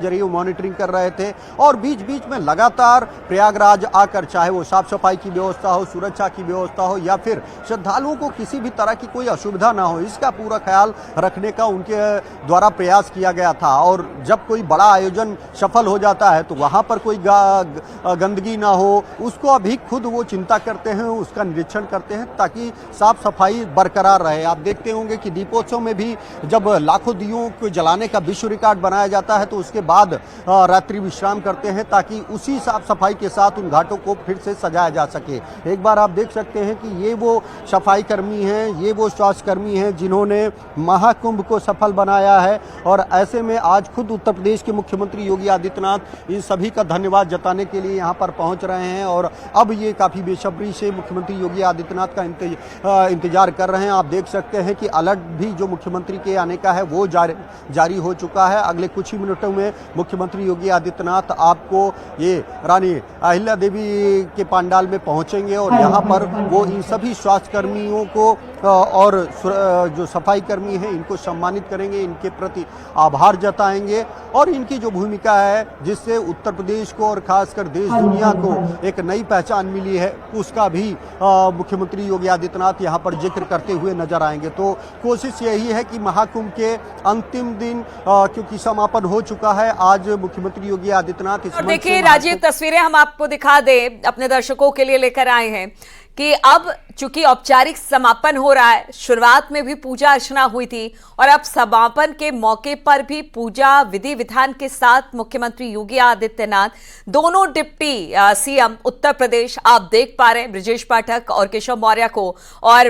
जरिए मॉनिटरिंग कर रहे थे और बीच बीच में लगातार प्रयागराज आकर, चाहे वो साफ सफाई की व्यवस्था हो, सुरक्षा की व्यवस्था हो या फिर श्रद्धालुओं को किसी भी तरह की कोई असुविधा ना हो, इसका पूरा ख्याल रखने का उनके द्वारा प्रयास किया गया था। और जब कोई बड़ा आयोजन सफल हो जाता है तो वहाँ पर कोई गंदगी ना हो, उसको अभी खुद वो चिंता करते हैं, उसका निरीक्षण करते हैं ताकि साफ सफाई बरकरार रहे। आप देखते होंगे कि दीपोत्सव में भी जब लाखों दियों को जलाने का विश्व रिकॉर्ड बनाया जाता है तो उसके बाद रात्रि विश्राम करते हैं ताकि उसी साफ सफाई के साथ उन घाटों को फिर से सजाया जा सके। एक बार आप देख सकते हैं कि ये वो सफाई कर्मी हैं, ये वो स्वास्थ्य कर्मी हैं जिन्होंने महाकुंभ को सफल बनाया है। और ऐसे में आज खुद उत्तर प्रदेश के मुख्यमंत्री योगी आदित्यनाथ इन सभी का धन्यवाद जताने के लिए यहाँ पर पहुँच रहे हैं और अब ये काफ़ी बेसब्री से मुख्यमंत्री योगी आदित्यनाथ का इंतजार कर रहे हैं। आप देख सकते हैं कि अलर्ट भी जो मुख्यमंत्री के आने का है वो जारी हो चुका है। अगले कुछ ही मिनटों में मुख्यमंत्री योगी आदित्यनाथ आपको ये रानी अहिल्या देवी के पंडाल में पहुंचेंगे और यहाँ पर वो इन सभी स्वास्थ्य कर्मियों को और जो सफाई कर्मी हैं इनको सम्मानित करेंगे, इनके प्रति आभार जताएंगे और इनकी जो भूमिका है जिससे उत्तर प्रदेश को और खासकर देश दुनिया को एक नई पहचान मिली है उसका भी मुख्यमंत्री योगी आदित्यनाथ यहाँ पर जिक्र करते हुए नजर आएंगे। तो कोशिश यही है कि महाकुंभ के अंतिम दिन क्योंकि समापन हो चुका है, आज मुख्यमंत्री योगी आदित्यनाथ इस देखिए राजीव, तस्वीरें हम आपको दिखा दें, अपने दर्शकों के लिए लेकर आए हैं कि अब चूंकि औपचारिक समापन हो रहा है, शुरुआत में भी पूजा अर्चना हुई थी और अब समापन के मौके पर भी पूजा विधि विधान के साथ मुख्यमंत्री योगी आदित्यनाथ, दोनों डिप्टी सीएम उत्तर प्रदेश आप देख पा रहे हैं, ब्रजेश पाठक और केशव मौर्य को, और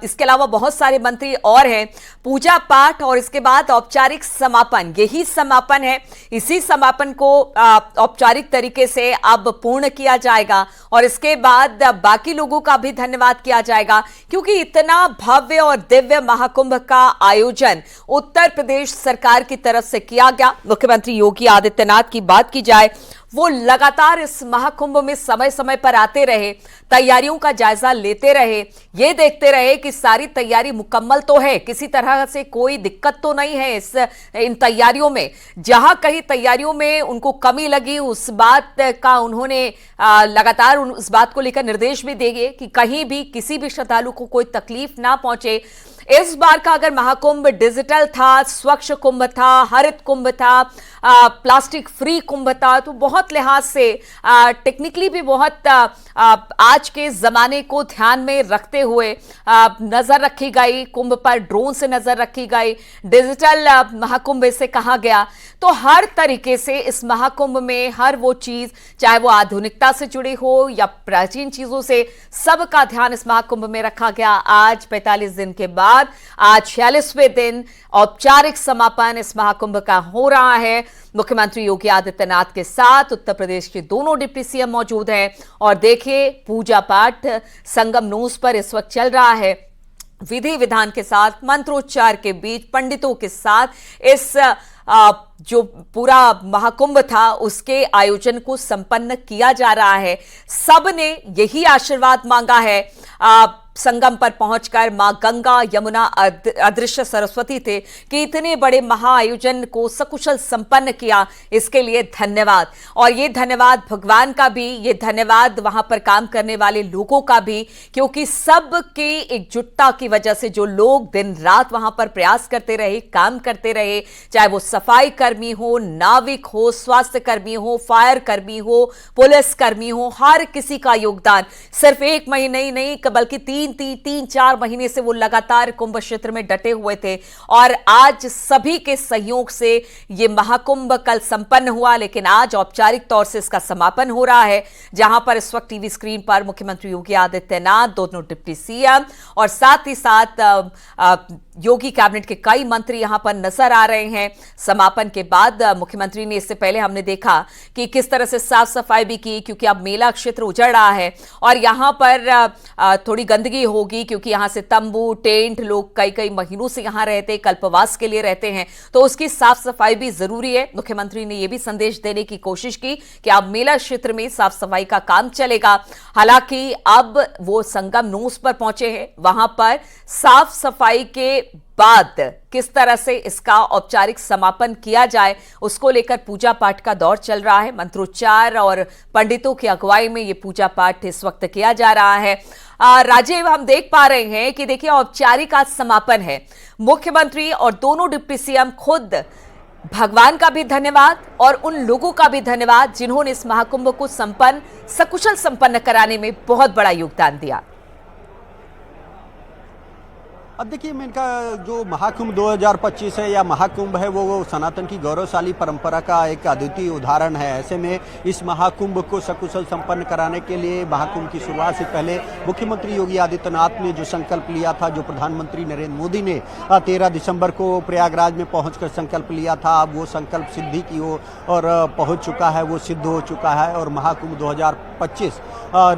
इसके अलावा बहुत सारे मंत्री और हैं। पूजा पाठ और इसके बाद औपचारिक समापन, यही समापन है। इसी समापन को औपचारिक तरीके से अब पूर्ण किया जाएगा और इसके बाद बाकी लोगों का भी धन्यवाद किया जाएगा क्योंकि इतना भव्य और दिव्य महाकुंभ का आयोजन उत्तर प्रदेश सरकार की तरफ से किया गया। मुख्यमंत्री योगी आदित्यनाथ की बात की जाए, वो लगातार इस महाकुंभ में समय समय पर आते रहे, तैयारियों का जायजा लेते रहे, ये देखते रहे कि सारी तैयारी मुकम्मल तो है, किसी तरह से कोई दिक्कत तो नहीं है इन तैयारियों में। जहां कहीं तैयारियों में उनको कमी लगी उस बात का उन्होंने लगातार उस बात को लेकर निर्देश भी दिए कि कहीं भी किसी भी श्रद्धालु को कोई तकलीफ ना पहुंचे। इस बार का अगर महाकुंभ डिजिटल था, स्वच्छ कुंभ था, हरित कुंभ था, प्लास्टिक फ्री कुंभ था, तो बहुत लिहाज से टेक्निकली भी बहुत आज के जमाने को ध्यान में रखते हुए नजर रखी गई। कुंभ पर ड्रोन से नजर रखी गई, डिजिटल महाकुंभ इसे कहा गया। तो हर तरीके से इस महाकुंभ में हर वो चीज, चाहे वो आधुनिकता से जुड़ी हो या प्राचीन चीजों से, सबका ध्यान इस महाकुंभ में रखा गया। आज 45 दिन के बाद आज 46वें दिन औपचारिक समापन इस महाकुंभ का हो रहा है। मुख्यमंत्री योगी आदित्यनाथ के साथ उत्तर प्रदेश के दोनों डिप्टी सीएम मौजूद हैं और देखिए पूजा पाठ संगम नूस पर इस वक्त चल रहा है। विधि विधान के साथ, मंत्रोच्चार के बीच, पंडितों के साथ इस जो पूरा महाकुंभ था उसके आयोजन को संपन्न किया जा रहा है। सबने यही आशीर्वाद मांगा है। संगम पर पहुंचकर मां गंगा, यमुना, अदृश्य सरस्वती थे कि इतने बड़े महाआयोजन को सकुशल संपन्न किया, इसके लिए धन्यवाद। और ये धन्यवाद भगवान का भी, ये धन्यवाद वहां पर काम करने वाले लोगों का भी, क्योंकि सबकी एकजुटता की वजह से जो लोग दिन रात वहां पर प्रयास करते रहे, काम करते रहे, चाहे वो सफाई कर्मी हो, नाविक हो, स्वास्थ्य कर्मी हो, फायर कर्मी हो, पुलिस कर्मी हो, हर किसी का योगदान सिर्फ एक महीने ही नहीं बल्कि तीन चार महीने से वो लगातार कुंभ क्षेत्र में डटे हुए थे। और आज सभी के सहयोग से ये महाकुंभ कल संपन्न हुआ, लेकिन आज औपचारिक तौर से इसका समापन हो रहा है, जहां पर इस वक्त टीवी स्क्रीन पर मुख्यमंत्री योगी आदित्यनाथ, दोनों डिप्टी सीएम और साथ ही साथ योगी कैबिनेट के कई मंत्री यहां पर नजर आ रहे हैं। समापन के बाद मुख्यमंत्री ने, इससे पहले हमने देखा कि किस तरह से साफ सफाई भी की, क्योंकि अब मेला क्षेत्र उजड़ रहा है और यहां पर थोड़ी गंदगी गंदगी होगी, क्योंकि यहाँ से तंबू टेंट लोग कई कई महीनों से यहाँ रहते, कल्पवास के लिए रहते हैं, तो उसकी साफ सफाई भी जरूरी है। मुख्यमंत्री ने यह भी संदेश देने की कोशिश की कि अब मेला क्षेत्र में साफ सफाई का काम चलेगा। हालांकि अब वो संगम नोस पर पहुंचे हैं, वहां पर साफ सफाई के बाद किस तरह से इसका औपचारिक समापन किया जाए उसको लेकर पूजा पाठ का दौर चल रहा है। मंत्रोच्चार और पंडितों की अगुवाई में यह पूजा पाठ इस वक्त किया जा रहा है। राजीव, हम देख पा रहे हैं कि देखिए औपचारिक आज समापन है। मुख्यमंत्री और दोनों डिप्टी सीएम खुद भगवान का भी धन्यवाद और उन लोगों का भी धन्यवाद जिन्होंने इस महाकुंभ को सकुशल संपन्न कराने में बहुत बड़ा योगदान दिया। अब देखिए, मैं इनका जो महाकुंभ 2025 है या महाकुंभ है वो सनातन की गौरवशाली परंपरा का एक अद्वितीय उदाहरण है। ऐसे में इस महाकुंभ को सकुशल संपन्न कराने के लिए महाकुंभ की शुरुआत से पहले मुख्यमंत्री योगी आदित्यनाथ ने जो संकल्प लिया था, जो प्रधानमंत्री नरेंद्र मोदी ने 13 दिसंबर को प्रयागराज में पहुंचकर संकल्प लिया था, अब वो संकल्प सिद्धि की ओर पहुंच चुका है, वो सिद्ध हो चुका है और महाकुंभ 2025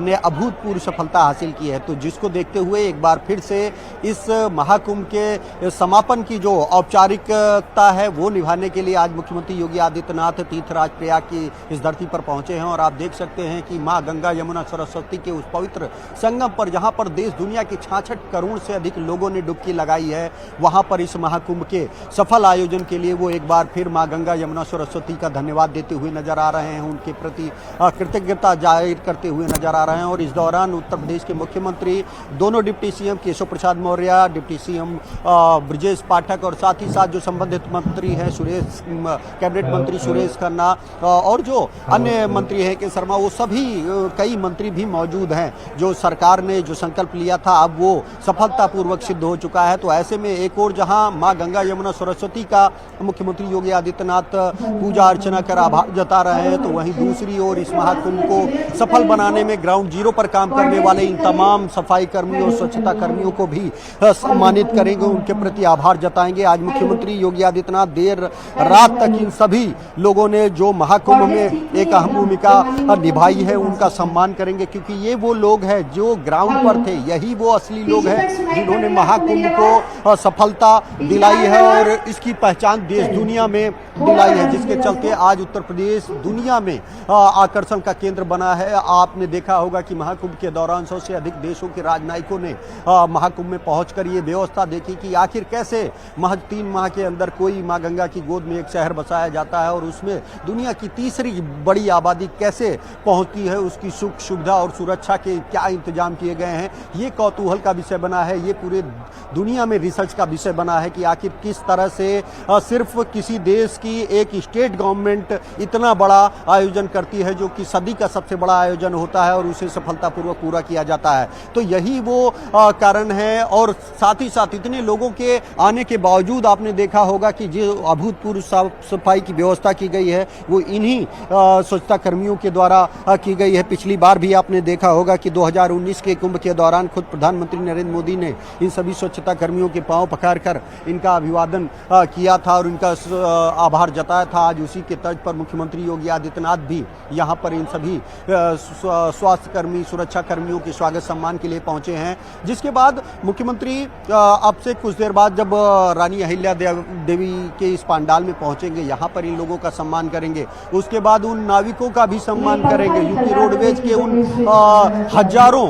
ने अभूतपूर्व सफलता हासिल की है। तो जिसको देखते हुए एक बार फिर से इस महाकुंभ के समापन की जो औपचारिकता है वो निभाने के लिए आज मुख्यमंत्री योगी आदित्यनाथ तीर्थराज प्रयाग की इस धरती पर पहुंचे हैं। और आप देख सकते हैं कि मां गंगा यमुना सरस्वती के उस पवित्र संगम पर जहां पर देश दुनिया के 66 करोड़ से अधिक लोगों ने डुबकी लगाई है, वहां पर इस महाकुंभ के सफल आयोजन के लिए वो एक बार फिर मां गंगा यमुना सरस्वती का धन्यवाद देते हुए नजर आ रहे हैं, उनके प्रति कृतज्ञता जाहिर करते हुए नजर आ रहे हैं। और इस दौरान उत्तर प्रदेश के मुख्यमंत्री, दोनों deputy CM Keshav Prasad Maurya, deputy CM Brajesh Pathak और साथ ही साथ जो संबंधित मंत्री हैं कैबिनेट मंत्री सुरेश खन्ना और जो अन्य मंत्री हैं के शर्मा, वो सभी कई मंत्री भी मौजूद हैं। जो सरकार ने जो संकल्प लिया था अब वो सफलतापूर्वक सिद्ध हो चुका है। तो ऐसे में एक और जहां मां गंगा यमुना सरस्वती का मुख्यमंत्री योगी आदित्यनाथ पूजा अर्चना कर आभार जता रहे हैं, तो वहीं दूसरी ओर इस महाकुंभ को सफल बनाने में ग्राउंड जीरो पर काम करने वाले इन तमाम सफाई कर्मियों और स्वच्छता कर्मियों को भी सम्मानित करेंगे, उनके प्रति आभार जताएंगे। आज मुख्यमंत्री योगी आदित्यनाथ देर रात तक इन सभी लोगों ने जो महाकुंभ में एक अहम भूमिका निभाई है उनका सम्मान करेंगे, क्योंकि ये वो लोग हैं जो ग्राउंड पर थे, यही वो असली लोग हैं जिन्होंने महाकुंभ को सफलता दिलाई है और इसकी पहचान देश दुनिया में दिलाई है, जिसके चलते आज उत्तर प्रदेश दुनिया में आकर्षण का केंद्र बना है। आपने देखा होगा कि महाकुंभ के दौरान 100 से अधिक देशों के राजनयिकों ने महाकुंभ में पहुंचकर ये व्यवस्था देखी कि आखिर कैसे महज 3 माह के अंदर कोई मां गंगा की गोद में एक शहर बसाया जाता है और उसमें दुनिया की तीसरी बड़ी आबादी कैसे पहुंचती है, उसकी सुख सुविधा और सुरक्षा के क्या इंतजाम किए गए हैं। ये कौतूहल का विषय बना है, ये पूरे दुनिया में रिसर्च का विषय बना है कि आखिर किस तरह से सिर्फ किसी देश की एक स्टेट गवर्नमेंट इतना बड़ा आयोजन करती है जो कि सदी का सबसे बड़ा आयोजन होता है और उसे सफलतापूर्वक पूरा किया जाता है। तो यही वो कारण है। और साथ ही साथ इतने लोगों के आने के बावजूद आपने देखा होगा कि जो अभूतपूर्व साफ सफाई की व्यवस्था की गई है वो इन्हीं स्वच्छता कर्मियों के द्वारा की गई है। पिछली बार भी आपने देखा होगा कि 2019 के कुंभ के दौरान खुद प्रधानमंत्री नरेंद्र मोदी ने इन सभी स्वच्छता कर्मियों के पांव पकड़कर इनका अभिवादन किया था और इनका आभार जताया था। आज उसी के तर्ज पर मुख्यमंत्री योगी आदित्यनाथ भी यहाँ पर इन सभी स्वास्थ्य कर्मी, सुरक्षा कर्मियों के स्वागत सम्मान के लिए पहुंचे हैं। जिसके बाद मुख्यमंत्री अब से कुछ देर बाद जब रानी अहिल्या देवी के इस पंडाल में पहुंचेंगे, यहाँ पर इन लोगों का सम्मान करेंगे। उसके बाद उन नाविकों का भी सम्मान करेंगे, यूपी रोडवेज के उन हजारों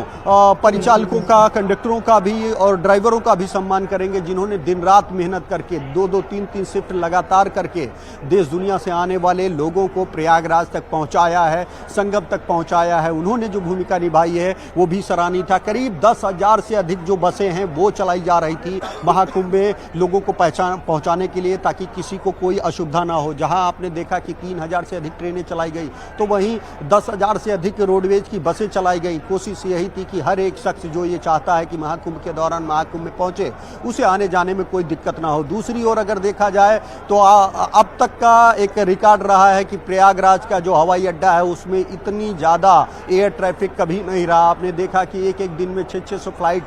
परिचालकों का, कंडक्टरों का भी और ड्राइवरों का भी सम्मान करेंगे जिन्होंने दिन रात मेहनत करके 2-2, 3-3 शिफ्ट लगातार करके देश दुनिया से आने वाले लोगों को प्रयागराज तक पहुंचाया है, संगम तक पहुंचाया है। उन्होंने जो भूमिका निभाई है वो भी सराहनीय था। करीब 10,000 से अधिक जो बसें हैं वो चलाई जा रही थी महाकुंभ में लोगों को पहुंचाने के लिए ताकि किसी को कोई असुविधा ना हो। जहां आपने देखा कि 3,000 से अधिक ट्रेनें चलाई गई तो वहीं 10,000 से अधिक रोडवेज की बसें चलाई गई। कोशिश यही थी कि हर एक शख्स जो ये चाहता है कि महाकुंभ के दौरान महाकुंभ में पहुंचे उसे आने जाने में कोई दिक्कत ना हो। दूसरी ओर अगर देखा जाए तो अब तक का एक रिकॉर्ड रहा है कि प्रयागराज का जो हवाई अड्डा है उसमें इतनी ज़्यादा एयर ट्रैफिक कभी नहीं रहा। आपने देखा कि एक दिन में 600 फ्लाइट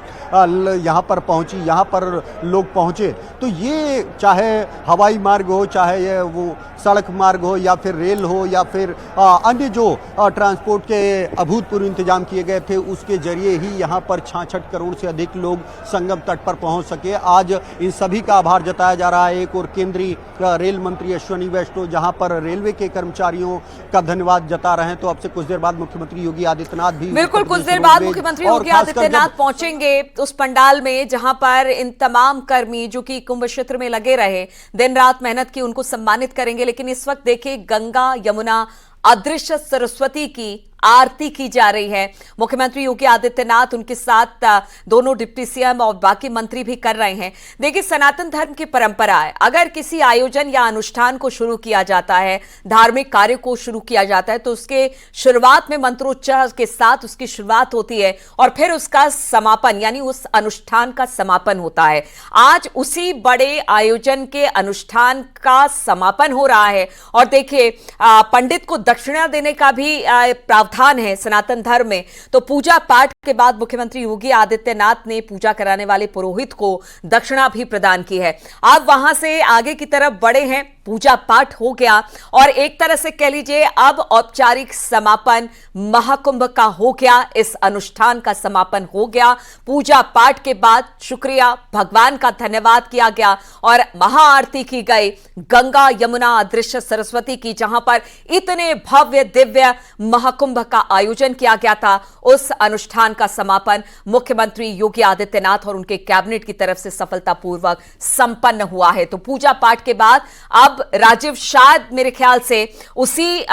यहाँ पर पहुंची, यहाँ पर लोग पहुंचे। तो ये चाहे हवाई मार्ग हो, चाहे ये वो सड़क मार्ग हो या फिर रेल हो या फिर अन्य जो ट्रांसपोर्ट के अभूतपूर्व इंतजाम किए गए थे, उसके जरिए ही यहाँ पर 66 करोड़ से अधिक लोग संगम तट पर पहुंच सके। आज इन सभी का आभार जताया जा रहा है। एक और केंद्रीय रेल मंत्री अश्विनी वैष्णव जहां पर रेलवे के कर्मचारियों का धन्यवाद जता रहे हैं, तो अब से कुछ देर बाद मुख्यमंत्री योगी आदित्यनाथ भी बिल्कुल कुछ देर बाद मुख्यमंत्री योगी आदित्यनाथ पहुंचेंगे उस पंडाल में जहां पर इन तमाम कर्मी जो कि कुंभ क्षेत्र में लगे रहे, दिन रात मेहनत की, उनको सम्मानित करेंगे। लेकिन इस वक्त देखिए गंगा यमुना अदृश्य सरस्वती की आरती की जा रही है। मुख्यमंत्री योगी आदित्यनाथ उनके साथ दोनों डिप्टी सीएम और बाकी मंत्री भी कर रहे हैं। देखिए सनातन धर्म की परंपरा है, अगर किसी आयोजन या अनुष्ठान को शुरू किया जाता है, धार्मिक कार्य को शुरू किया जाता है, तो उसके शुरुआत में मंत्रोच्चार के साथ उसकी शुरुआत होती है और फिर उसका समापन यानी उस अनुष्ठान का समापन होता है। आज उसी बड़े आयोजन के अनुष्ठान का समापन हो रहा है और देखिए पंडित को दक्षिणा देने का भी प्रावधान है सनातन धर्म में। तो पूजा पाठ के बाद मुख्यमंत्री योगी आदित्यनाथ ने पूजा कराने वाले पुरोहित को दक्षिणा भी प्रदान की है। आप वहां से आगे की तरफ बढ़े हैं, पूजा पाठ हो गया और एक तरह से कह लीजिए अब औपचारिक समापन महाकुंभ का हो गया। इस अनुष्ठान का समापन हो गया। पूजा पाठ के बाद शुक्रिया, भगवान का धन्यवाद किया गया और महाआरती की गई गंगा यमुना अदृश्य सरस्वती की, जहां पर इतने भव्य दिव्य महाकुंभ का आयोजन किया गया था। उस अनुष्ठान का समापन मुख्यमंत्री योगी आदित्यनाथ और उनके कैबिनेट की तरफ से सफलतापूर्वक संपन्न हुआ है। तो पूजा पाठ के बाद अब राजीव शायद मेरे ख्याल से उसी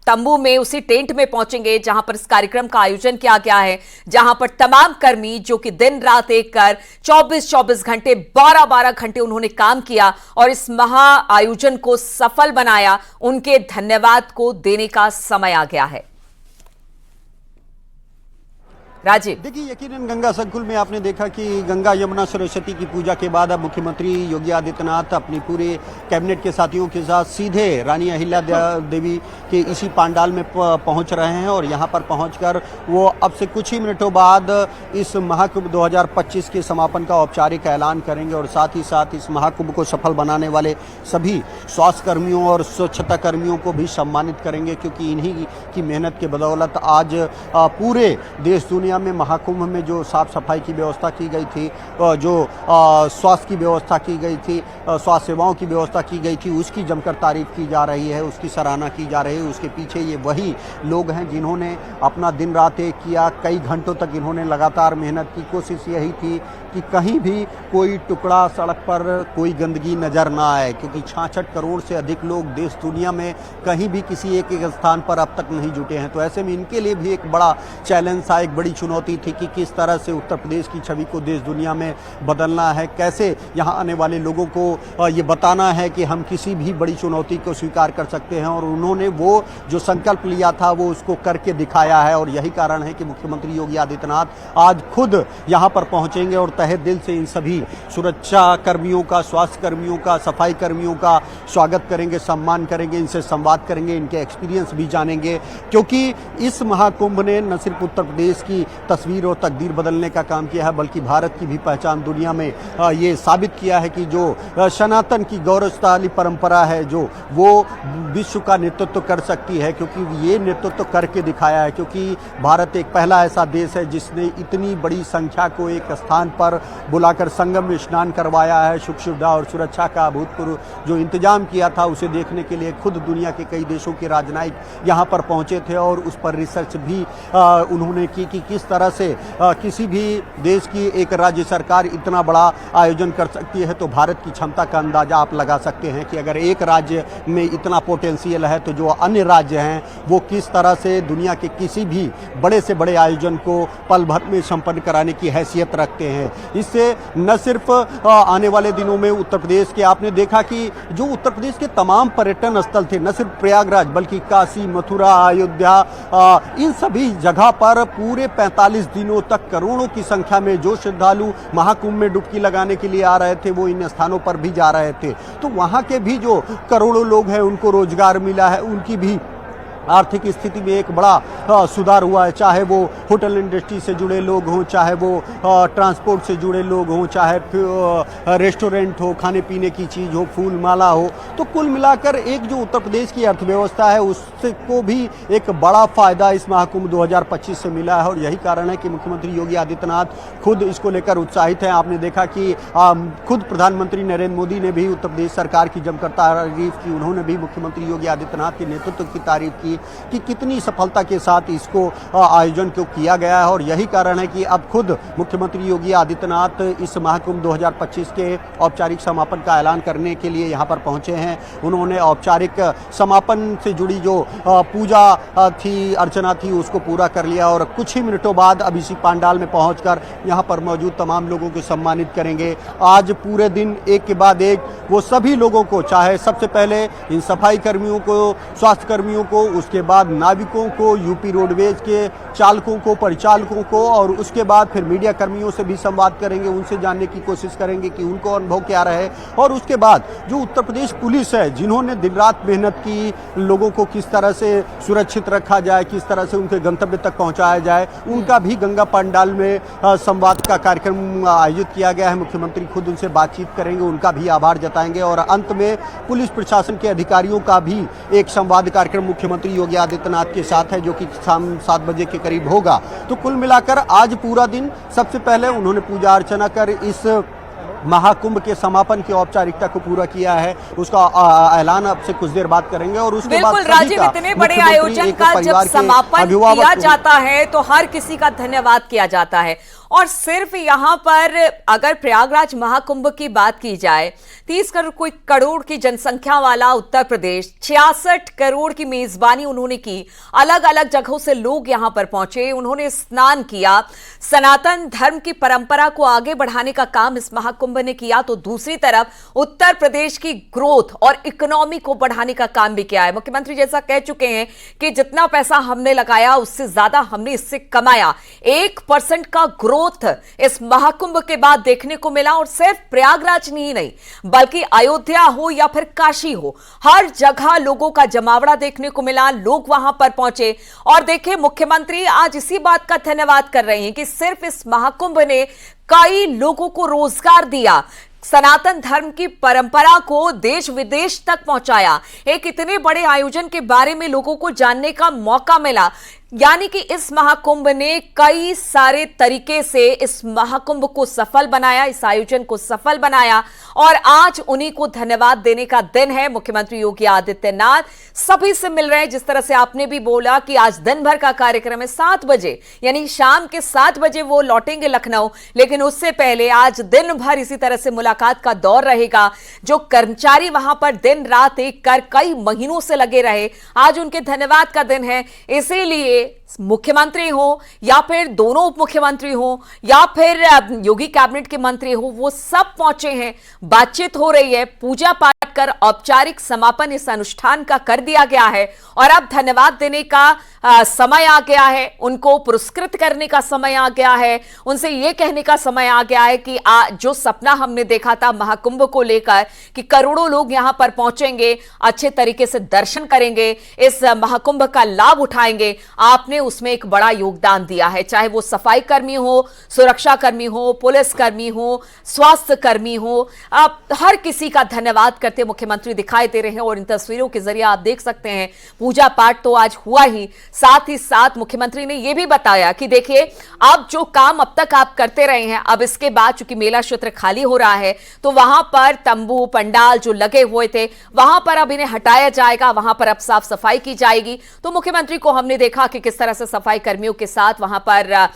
तंबू में, उसी टेंट में पहुंचेंगे जहां पर इस कार्यक्रम का आयोजन किया गया है, जहां पर तमाम कर्मी जो कि दिन रात एक कर 24-24 घंटे 12-12 घंटे उन्होंने काम किया और इस महा आयोजन को सफल बनाया, उनके धन्यवाद को देने का समय आ गया है। राजीव, देखिए यकीनन गंगा संकुल में आपने देखा कि गंगा यमुना सरस्वती की पूजा के बाद अब मुख्यमंत्री योगी आदित्यनाथ अपनी पूरे कैबिनेट के साथियों के साथ सीधे रानी अहिल्या देवी के इसी पंडाल में पहुंच रहे हैं और यहां पर पहुंचकर वो अब से कुछ ही मिनटों बाद इस महाकुंभ 2025 के समापन का औपचारिक ऐलान करेंगे और साथ ही साथ इस महाकुंभ को सफल बनाने वाले सभी स्वास्थ्य कर्मियों और स्वच्छता कर्मियों को भी सम्मानित करेंगे, क्योंकि इन्हीं की मेहनत के बदौलत आज पूरे देश दुनिया में महाकुंभ में जो साफ सफाई की व्यवस्था की गई थी, जो स्वास्थ्य की व्यवस्था की गई थी, स्वास्थ्य सेवाओं की व्यवस्था की गई थी, उसकी जमकर तारीफ की जा रही है, उसकी सराहना की जा रही है। उसके पीछे ये वही लोग हैं जिन्होंने अपना दिन रात एक किया, कई घंटों तक इन्होंने लगातार मेहनत की। कोशिश यही थी कि कहीं भी कोई टुकड़ा सड़क पर, कोई गंदगी नजर ना आए, क्योंकि 66 करोड़ से अधिक लोग देश दुनिया में कहीं भी किसी एक स्थान पर अब तक नहीं जुटे हैं। तो ऐसे में इनके लिए भी एक बड़ा चैलेंज था, एक बड़ी चुनौती थी कि किस तरह से उत्तर प्रदेश की छवि को देश दुनिया में बदलना है, कैसे यहाँ आने वाले लोगों को ये बताना है कि हम किसी भी बड़ी चुनौती को स्वीकार कर सकते हैं। और उन्होंने वो जो संकल्प लिया था वो उसको करके दिखाया है और यही कारण है कि मुख्यमंत्री योगी आदित्यनाथ आज खुद यहाँ पर पहुँचेंगे और तहे दिल से इन सभी सुरक्षा कर्मियों का, स्वास्थ्य कर्मियों का, सफाई कर्मियों का स्वागत करेंगे, सम्मान करेंगे, इनसे संवाद करेंगे, इनके एक्सपीरियंस भी जानेंगे, क्योंकि इस महाकुंभ ने न सिर्फ उत्तर प्रदेश की तस्वीर और तकदीर बदलने का काम किया है, बल्कि भारत की भी पहचान दुनिया में ये साबित किया है कि जो सनातन की गौरवशाली परंपरा है, जो वो विश्व का नेतृत्व कर सकती है, क्योंकि ये नेतृत्व करके दिखाया है। क्योंकि भारत एक पहला ऐसा देश है जिसने इतनी बड़ी संख्या को एक स्थान पर बुलाकर संगम में स्नान करवाया है। सुख सुविधा और सुरक्षा का अभूतपूर्व जो इंतजाम किया था, उसे देखने के लिए खुद दुनिया के कई देशों के राजनयिक यहाँ पर पहुँचे थे और उस पर रिसर्च भी उन्होंने की कि किस तरह से किसी भी देश की एक राज्य सरकार इतना बड़ा आयोजन कर सकती है। तो भारत की क्षमता का अंदाजा आप लगा सकते हैं कि अगर एक राज्य में इतना पोटेंशियल है तो जो अन्य राज्य हैं वो किस तरह से दुनिया के किसी भी बड़े से बड़े आयोजन को पल भर में संपन्न कराने की हैसियत रखते हैं। इससे न सिर्फ आने वाले दिनों में उत्तर प्रदेश के, आपने देखा कि जो उत्तर प्रदेश के तमाम पर्यटन स्थल थे, न सिर्फ प्रयागराज बल्कि काशी, मथुरा, अयोध्या, इन सभी जगह पर पूरे 45 दिनों तक करोड़ों की संख्या में जो श्रद्धालु महाकुंभ में डुबकी लगाने के लिए आ रहे थे वो इन स्थानों पर भी जा रहे थे। तो वहाँ के भी जो करोड़ों लोग हैं उनको रोजगार मिला है, उनकी भी आर्थिक स्थिति में एक बड़ा सुधार हुआ है, चाहे वो होटल इंडस्ट्री से जुड़े लोग हों, चाहे वो ट्रांसपोर्ट से जुड़े लोग हों, चाहे रेस्टोरेंट हो, खाने पीने की चीज़ हो, फूल माला हो। तो कुल मिलाकर एक जो उत्तर प्रदेश की अर्थव्यवस्था है उसको भी एक बड़ा फायदा इस महाकुंभ 2025 से मिला है और यही कारण है कि मुख्यमंत्री योगी आदित्यनाथ खुद इसको लेकर उत्साहित हैं। आपने देखा कि खुद प्रधानमंत्री नरेंद्र मोदी ने भी उत्तर प्रदेश सरकार की जमकर तारीफ की, उन्होंने भी मुख्यमंत्री योगी आदित्यनाथ के नेतृत्व की तारीफ की कि कितनी सफलता के साथ इसको आयोजन को किया गया है और यही कारण है कि अब खुद मुख्यमंत्री योगी आदित्यनाथ इस महाकुंभ 2025 के औपचारिक समापन का ऐलान करने के लिए यहाँ पर पहुँचे हैं। उन्होंने औपचारिक समापन से जुड़ी जो पूजा थी, अर्चना थी, उसको पूरा कर लिया और कुछ ही मिनटों बाद अब इसी पंडाल में पहुँचकर यहाँ पर मौजूद तमाम लोगों को सम्मानित करेंगे। आज पूरे दिन एक के बाद एक वो सभी लोगों को, चाहे सबसे पहले इन सफाई कर्मियों को, स्वास्थ्य कर्मियों को, उसके बाद नाविकों को, यूपी रोडवेज के चालकों को, परिचालकों को और उसके बाद फिर मीडिया कर्मियों से भी संवाद करेंगे, उनसे जानने की कोशिश करेंगे कि उनको अनुभव क्या रहे और उसके बाद जो उत्तर प्रदेश पुलिस है जिन्होंने दिन रात मेहनत की, लोगों को किस तरह से सुरक्षित रखा जाए, किस तरह से उनके गंतव्य तक पहुंचाया जाए, उनका भी गंगा पंडाल में संवाद का कार्यक्रम आयोजित किया गया है। मुख्यमंत्री खुद उनसे बातचीत करेंगे, उनका भी आभार जताएंगे और अंत में पुलिस प्रशासन के अधिकारियों का भी एक संवाद कार्यक्रम मुख्यमंत्री योगी आदित्यनाथ के साथ है जो कि शाम 7 बजे के करीब होगा। तो कुल मिलाकर आज पूरा दिन सबसे पहले उन्होंने पूजा अर्चना कर इस महाकुंभ के समापन की औपचारिकता को पूरा किया है, उसका ऐलान अब से कुछ देर बाद करेंगे और उसके बाद बिल्कुल राजीव, इतने बड़े आयोजन का जब समापन किया जाता है तो हर किसी का धन्यवाद किया जाता है और सिर्फ यहाँ पर अगर प्रयागराज महाकुंभ की बात की जाए 30 करोड़ की जनसंख्या वाला उत्तर प्रदेश, 66 करोड़ की मेजबानी उन्होंने की, अलग अलग जगहों से लोग यहाँ पर पहुंचे, उन्होंने स्नान किया, सनातन धर्म की परंपरा को आगे बढ़ाने का काम इस महाकुंभ ने किया। तो दूसरी तरफ उत्तर प्रदेश की ग्रोथ और इकोनॉमी को बढ़ाने का काम भी किया है। मुख्यमंत्री जैसा कह चुके हैं कि जितना पैसा हमने लगाया उससे ज्यादा हमने इससे कमाया। 1% का ग्रोथ इस महाकुंभ के बाद देखने को मिला और सिर्फ प्रयागराज ही नहीं बल्कि अयोध्या हो या फिर काशी हो, हर जगह लोगों का जमावड़ा देखने को मिला, लोग वहां पर पहुंचे और देखिए मुख्यमंत्री आज इसी बात का धन्यवाद कर रहे हैं कि सिर्फ इस महाकुंभ ने कई लोगों को रोजगार दिया, सनातन धर्म की परंपरा को देश विदेश तक पहुंचाया, एक इतने बड़े आयोजन के बारे में लोगों को जानने का मौका मिला। यानी कि इस महाकुंभ ने कई सारे तरीके से इस महाकुंभ को सफल बनाया, इस आयोजन को सफल बनाया और आज उन्हीं को धन्यवाद देने का दिन है। मुख्यमंत्री योगी आदित्यनाथ सभी से मिल रहे हैं, जिस तरह से आपने भी बोला कि आज दिन भर का कार्यक्रम है, 7 बजे यानी शाम के 7 बजे वो लौटेंगे लखनऊ, लेकिन उससे पहले आज दिन भर इसी तरह से मुलाकात का दौर रहेगा। जो कर्मचारी वहां पर दिन रात एक कर कई महीनों से लगे रहे, आज उनके धन्यवाद का दिन है। इसीलिए मुख्यमंत्री हो या फिर दोनों उप मुख्यमंत्री हो या फिर योगी कैबिनेट के मंत्री हो, वो सब पहुंचे हैं, बातचीत हो रही है, पूजा पाठ कर औपचारिक समापन इस अनुष्ठान का कर दिया गया है और अब धन्यवाद देने का समय आ गया है, उनको पुरस्कृत करने का समय आ गया है, उनसे यह कहने का समय आ गया है कि जो सपना हमने देखा था महाकुंभ को लेकर कि करोड़ों लोग यहां पर पहुंचेंगे, अच्छे तरीके से दर्शन करेंगे, इस महाकुंभ का लाभ उठाएंगे, आपने उसमें एक बड़ा योगदान दिया है। चाहे वो सफाई कर्मी हो, सुरक्षा कर्मी हो, पुलिस कर्मी हो, स्वास्थ्य कर्मी हो, आप हर किसी का धन्यवाद करते मुख्यमंत्री दिखाई दे रहे हैं और इन तस्वीरों के जरिए आप देख सकते हैं पूजा पाठ तो आज हुआ ही, साथ ही साथ मुख्यमंत्री ने यह भी बताया कि देखिए अब जो काम अब तक आप करते रहे हैं, अब इसके बाद चूंकि मेला क्षेत्र खाली हो रहा है तो वहां पर तंबू पंडाल जो लगे हुए थे वहां पर अब इन्हें हटाया जाएगा, वहां पर अब साफ सफाई की जाएगी। तो मुख्यमंत्री को हमने देखा कि किस तरह से सफाई कर्मियों के साथ वहां पर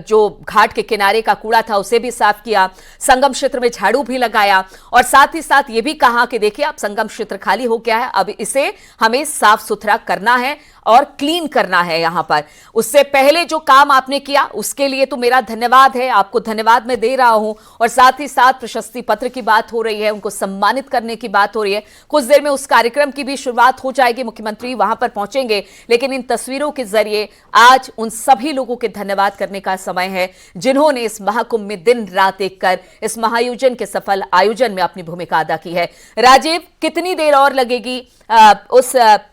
जो घाट के किनारे का कूड़ा था उसे भी साफ किया, संगम क्षेत्र में झाड़ू भी लगाया और साथ ही साथ यह भी कहा कि देखिए अब संगम क्षेत्र खाली हो गया है, अब इसे हमें साफ सुथरा करना है और क्लीन करना है। यहां पर उससे पहले जो काम आपने किया उसके लिए तो मेरा धन्यवाद है, आपको धन्यवाद मैं दे रहा हूं और साथ ही साथ प्रशस्ति पत्र की बात हो रही है, उनको सम्मानित करने की बात हो रही है। कुछ देर में उस कार्यक्रम की भी शुरुआत हो जाएगी, मुख्यमंत्री वहां पर पहुंचेंगे, लेकिन इन तस्वीरों के जरिए आज उन सभी लोगों के धन्यवाद करने का समय है जिन्होंने इस महाकुंभ में दिन रात एक कर इस महाआयोजन के सफल आयोजन में अपनी भूमिका अदा की है। राजीव, कितनी देर और लगेगी उस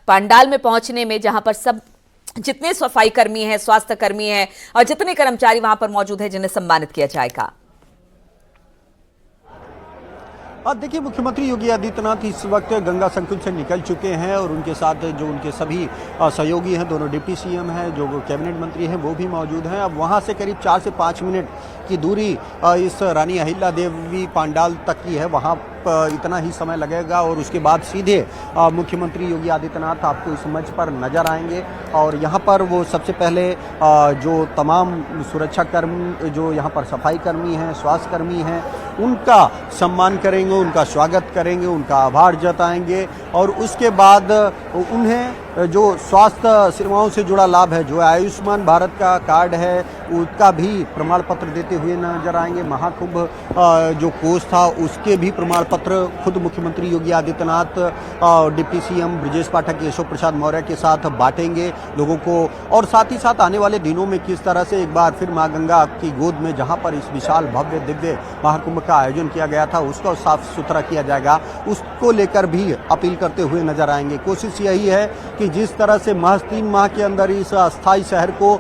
पंडाल में पहुंचने में, जहां पर सब जितने सफाई कर्मी हैं, स्वास्थ्य कर्मी हैं और जितने कर्मचारी वहां पर मौजूद हैं, जिन्हें सम्मानित किया जाएगा? अब देखिए, मुख्यमंत्री योगी आदित्यनाथ इस वक्त गंगा संकुल से निकल चुके हैं और उनके साथ जो उनके सभी सहयोगी हैं, दोनों डिप्टी सीएम हैं, जो कैबिनेट मंत्री हैं, वो भी मौजूद हैं। अब वहां से करीब 4 से 5 मिनट की दूरी इस रानी अहिल्या देवी पंडाल तक की है, वहां इतना ही समय लगेगा और उसके बाद सीधे मुख्यमंत्री योगी आदित्यनाथ आपको इस मंच पर नजर आएंगे और यहाँ पर वो सबसे पहले जो तमाम सुरक्षा कर्मी, जो यहाँ पर सफाई कर्मी हैं, स्वास्थ्य कर्मी हैं, उनका सम्मान करेंगे, उनका स्वागत करेंगे, उनका आभार जताएंगे और उसके बाद उन्हें जो स्वास्थ्य सेवाओं से जुड़ा लाभ है, जो आयुष्मान भारत का कार्ड है, उसका भी प्रमाण पत्र देते हुए नजर आएंगे। महाकुंभ जो कोष था, उसके भी प्रमाण पत्र खुद मुख्यमंत्री योगी आदित्यनाथ डिप्टी सीएम ब्रजेश पाठक, केशव प्रसाद मौर्य के साथ बांटेंगे लोगों को और साथ ही साथ आने वाले दिनों में किस तरह से एक बार फिर मां गंगा की गोद में, जहां पर इस विशाल भव्य दिव्य महाकुंभ का आयोजन किया गया था, उसको साफ सुथरा किया जाएगा, उसको लेकर भी अपील करते हुए नजर आएंगे। कोशिश यही है कि जिस तरह से महज 3 माह के अंदर इस अस्थायी शहर को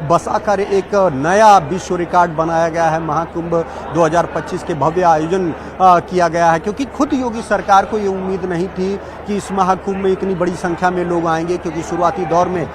बसाकर एक नया विश्व रिकॉर्ड बनाया गया है, महाकुंभ 2025 के भव्य आयोजन किया गया है, क्योंकि खुद योगी सरकार को ये उम्मीद नहीं थी कि इस महाकुंभ में इतनी बड़ी संख्या में लोग आएंगे, क्योंकि शुरुआती दौर में